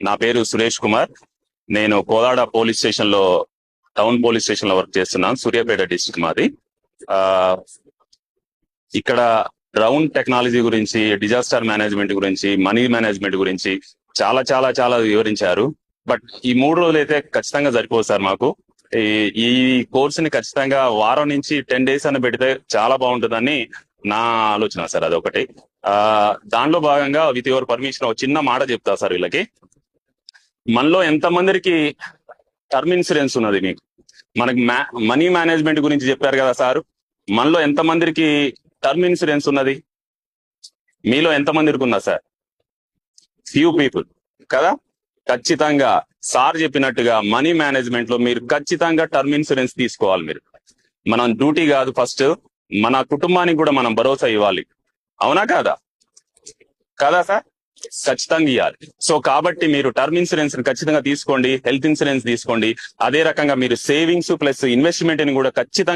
నా పేరు సురేష్ కుమార్. నేను కోదాడ పోలీస్ స్టేషన్ లో టౌన్ పోలీస్ స్టేషన్ లో వర్క్ చేస్తున్నాను. సూర్యాపేట డిస్ట్రిక్ట్ మాది. ఆ ఇక్కడ డ్రోన్ టెక్నాలజీ గురించి, డిజాస్టర్ మేనేజ్మెంట్ గురించి, మనీ మేనేజ్మెంట్ గురించి చాలా చాలా చాలా వివరించారు. బట్ ఈ 3 రోజులు అయితే ఖచ్చితంగా సరిపోదు సార్ మాకు. ఈ కోర్సుని ఖచ్చితంగా వారం నుంచి 10 days అని పెడితే చాలా బాగుంటుందని నా ఆలోచన సార్. అదొకటి. దానిలో భాగంగా విత్ యువర్ పర్మిషన్ ఒక చిన్న మాట చెప్తా సార్. వీళ్ళకి మనలో ఎంతమందికి టర్మ్ ఇన్సూరెన్స్ ఉన్నది? మీకు మనకి మనీ మేనేజ్మెంట్ గురించి చెప్పారు కదా సార్. మనలో ఎంతమందికి టర్మ్ ఇన్సూరెన్స్ ఉన్నది? మీలో ఎంతమందికి ఉన్నా సార్? ఫ్యూ పీపుల్ కదా. ఖచ్చితంగా సార్ చెప్పినట్టుగా మనీ మేనేజ్మెంట్ లో మీరు ఖచ్చితంగా టర్మ్ ఇన్సూరెన్స్ తీసుకోవాలి. మీరు మనం డ్యూటీ కాదు, ఫస్ట్ మన కుటుంబానికి కూడా మనం భరోసా ఇవ్వాలి. అవునా కాదా? కదా సార్? ఖచ్చితంగా ఇవ్వాలి. సో కాబట్టి మీరు టర్మ్ ఇన్సూరెన్స్ ఖచ్చితంగా తీసుకోండి, హెల్త్ ఇన్సూరెన్స్ తీసుకోండి. అదే రకంగా మీరు సేవింగ్స్ ప్లస్ ఇన్వెస్ట్మెంట్ ని కూడా ఖచ్చితంగా